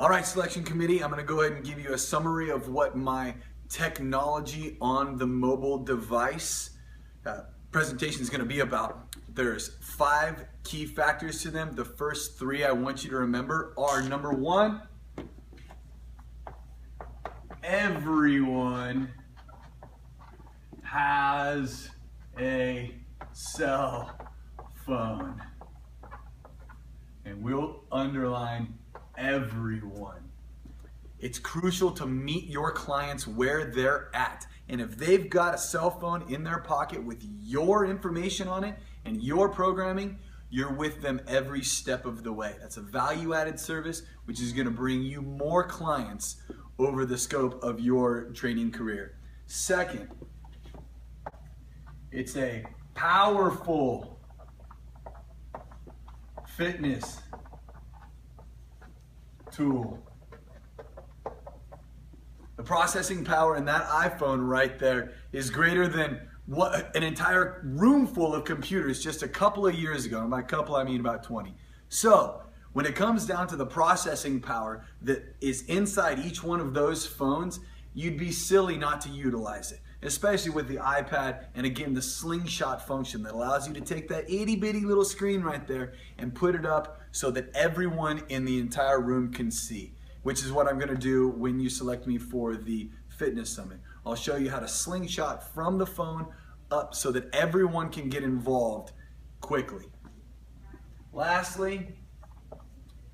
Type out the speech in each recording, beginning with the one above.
All right, selection committee, I'm going to go ahead and give you a summary of what my technology on the mobile device presentation is going to be about. There's 5 key factors to them. The first 3 I want you to remember are: number 1, everyone has a cell phone. And we'll underline everyone. It's crucial to meet your clients where they're at. And if they've got a cell phone in their pocket with your information on it and your programming, you're with them every step of the way. That's a value-added service which is going to bring you more clients over the scope of your training career. Second, it's a powerful fitness tool. The processing power in that iPhone right there is greater than what an entire room full of computers just a couple of years ago. And by couple, I mean about 20. So when it comes down to the processing power that is inside each one of those phones, you'd be silly not to utilize it, especially with the iPad and, again, the slingshot function that allows you to take that itty-bitty little screen right there and put it up so that everyone in the entire room can see, which is what I'm going to do when you select me for the Fitness Summit. I'll show you how to slingshot from the phone up so that everyone can get involved quickly. Lastly,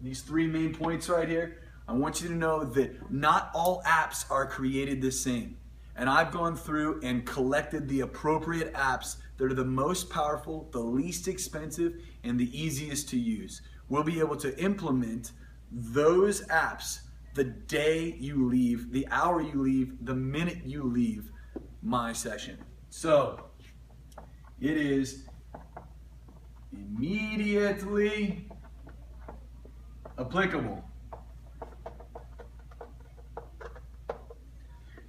these 3 main points right here, I want you to know that not all apps are created the same. And I've gone through and collected the appropriate apps that are the most powerful, the least expensive, and the easiest to use. We'll be able to implement those apps the day you leave, the hour you leave, the minute you leave my session. So it is immediately applicable.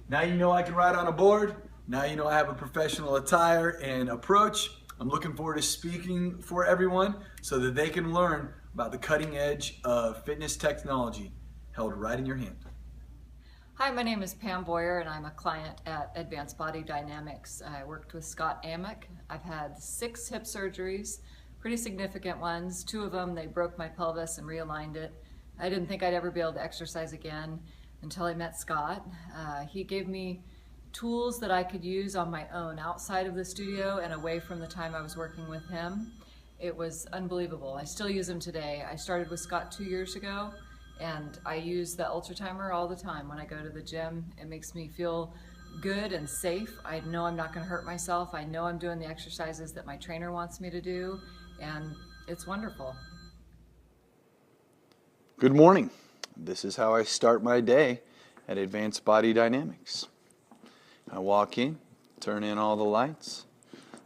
Now you know I can ride on a board. Now you know I have a professional attire and approach. I'm looking forward to speaking for everyone so that they can learn about the cutting edge of fitness technology held right in your hand. Hi, my name is Pam Boyer and I'm a client at Advanced Body Dynamics. I worked with Scott Amick. I've had 6 hip surgeries, pretty significant ones. 2 of them, they broke my pelvis and realigned it. I didn't think I'd ever be able to exercise again until I met Scott. He gave me tools that I could use on my own outside of the studio and away from the time I was working with him. It was unbelievable. I still use them today. I started with Scott 2 years ago and I use the Ultra Timer all the time when I go to the gym. It makes me feel good and safe. I know I'm not going to hurt myself. I know I'm doing the exercises that my trainer wants me to do, and it's wonderful. Good morning. This is how I start my day at Advanced Body Dynamics. I walk in, turn in all the lights,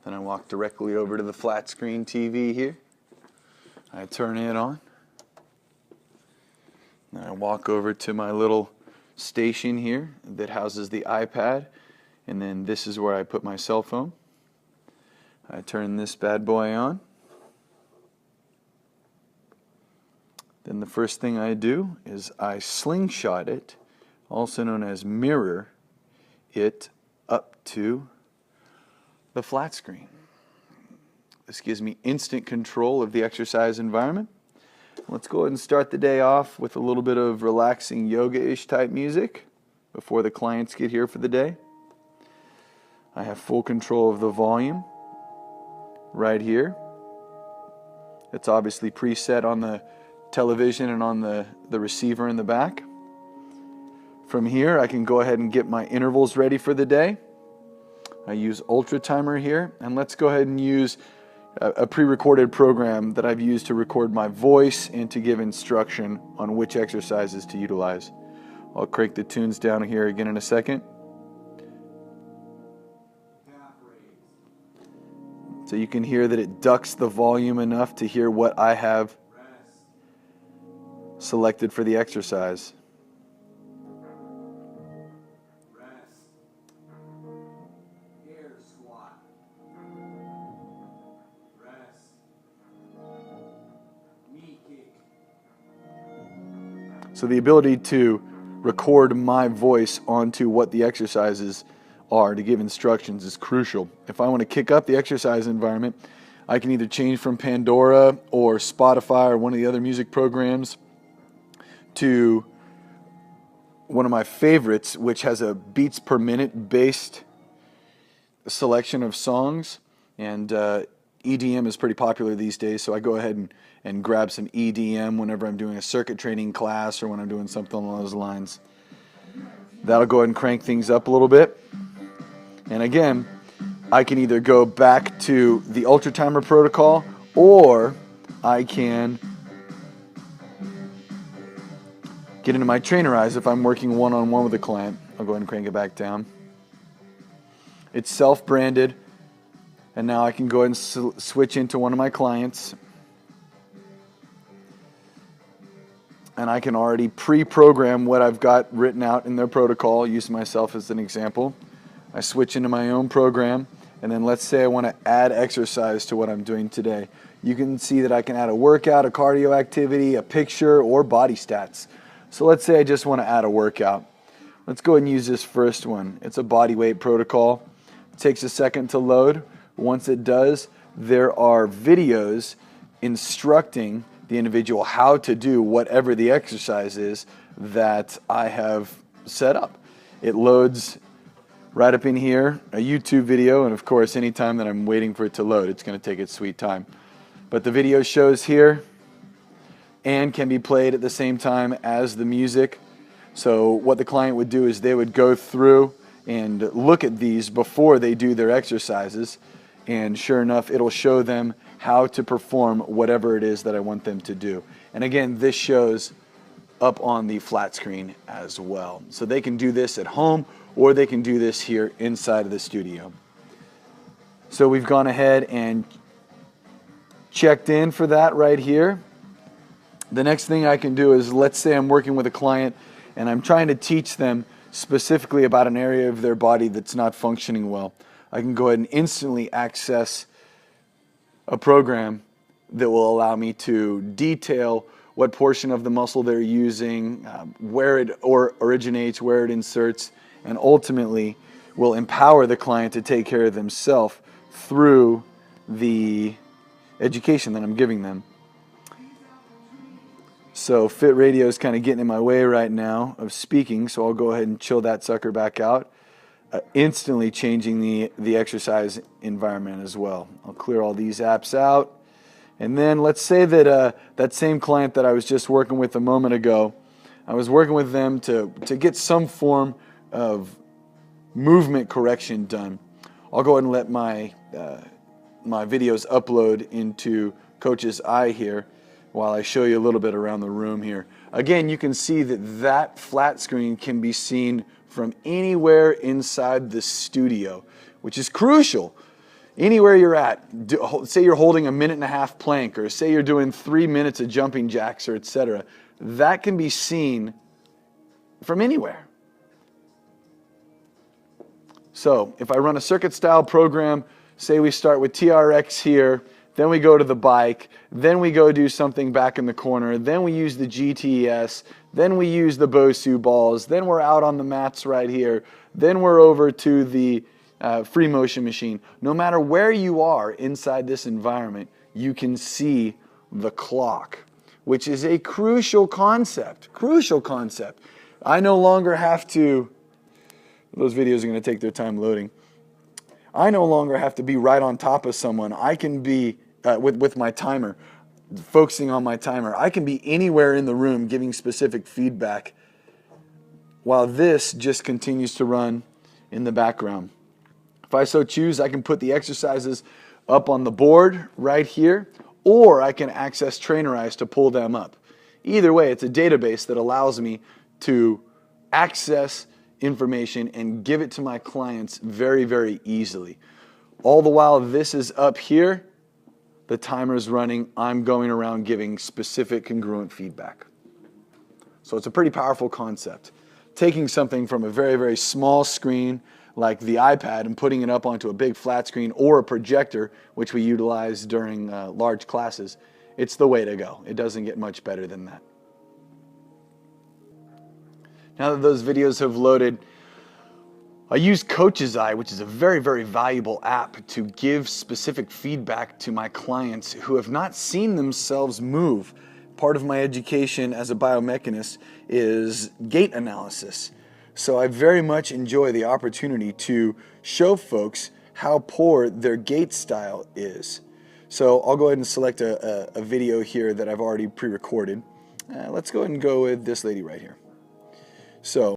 then I walk directly over to the flat screen TV here. I turn it on. Then I walk over to my little station here that houses the iPad, and then this is where I put my cell phone. I turn this bad boy on. Then the first thing I do is I slingshot it, also known as mirror it, up to the flat screen. This gives me instant control of the exercise environment. Let's go ahead and start the day off with a little bit of relaxing yoga-ish type music before the clients get here for the day. I have full control of the volume right here. It's obviously preset on the television and on the receiver in the back. From here, I can go ahead and get my intervals ready for the day. I use Ultra Timer here, and let's go ahead and use a pre-recorded program that I've used to record my voice and to give instruction on which exercises to utilize. I'll crank the tunes down here again in a second. So you can hear that it ducks the volume enough to hear what I have selected for the exercise. So the ability to record my voice onto what the exercises are to give instructions is crucial. If I want to kick up the exercise environment, I can either change from Pandora or Spotify or one of the other music programs to one of my favorites, which has a beats per minute based selection of songs, and EDM is pretty popular these days, so I go ahead and grab some EDM whenever I'm doing a circuit training class or when I'm doing something along those lines. That'll go ahead and crank things up a little bit. And again, I can either go back to the Ultra Timer protocol, or I can get into my trainer eyes if I'm working one-on-one with a client. I'll go ahead and crank it back down. It's self-branded, and now I can go ahead and switch into one of my clients. And I can already pre-program what I've got written out in their protocol, use myself as an example. I switch into my own program, and then let's say I want to add exercise to what I'm doing today. You can see that I can add a workout, a cardio activity, a picture, or body stats. So let's say I just want to add a workout. Let's go ahead and use this first one. It's a body weight protocol. It takes a second to load. Once it does, there are videos instructing the individual how to do whatever the exercise is that I have set up. It loads right up in here, a YouTube video, and of course anytime that I'm waiting for it to load, it's going to take its sweet time. But the video shows here and can be played at the same time as the music. So what the client would do is they would go through and look at these before they do their exercises, and sure enough, it'll show them how to perform whatever it is that I want them to do. And again, this shows up on the flat screen as well. So they can do this at home, or they can do this here inside of the studio. So we've gone ahead and checked in for that right here. The next thing I can do is, let's say I'm working with a client and I'm trying to teach them specifically about an area of their body that's not functioning well. I can go ahead and instantly access a program that will allow me to detail what portion of the muscle they're using, where it originates, where it inserts, and ultimately will empower the client to take care of themselves through the education that I'm giving them. So Fit Radio is kind of getting in my way right now of speaking, so I'll go ahead and chill that sucker back out, instantly changing the exercise environment as well. I'll clear all these apps out. And then let's say that that same client that I was just working with a moment ago, I was working with them to get some form of movement correction done. I'll go ahead and let my videos upload into Coach's Eye here while I show you a little bit around the room here. Again, you can see that flat screen can be seen from anywhere inside the studio, which is crucial. Anywhere you're at, say you're holding a 1.5-minute plank, or say you're doing 3 minutes of jumping jacks, or etc., that can be seen from anywhere. So if I run a circuit style program, say we start with TRX here, then we go to the bike, then we go do something back in the corner, then we use the GTS, then we use the Bosu balls, then we're out on the mats right here, then we're over to the free motion machine. No matter where you are inside this environment, you can see the clock, which is a crucial concept. Crucial concept. I no longer have to, those videos are going to take their time loading. I no longer have to be right on top of someone. I can be, with my timer, focusing on my timer. I can be anywhere in the room giving specific feedback while this just continues to run in the background. If I so choose, I can put the exercises up on the board right here, or I can access Trainer Eyes to pull them up. Either way, it's a database that allows me to access information and give it to my clients very, very easily. All the while this is up here, the timer is running, I'm going around giving specific congruent feedback. So it's a pretty powerful concept. Taking something from a very, very small screen like the iPad and putting it up onto a big flat screen or a projector, which we utilize during large classes, it's the way to go. It doesn't get much better than that. Now that those videos have loaded, I use Coach's Eye, which is a very, very valuable app to give specific feedback to my clients who have not seen themselves move. Part of my education as a biomechanist is gait analysis. So I very much enjoy the opportunity to show folks how poor their gait style is. So I'll go ahead and select a video here that I've already pre-recorded. Let's go ahead and go with this lady right here. So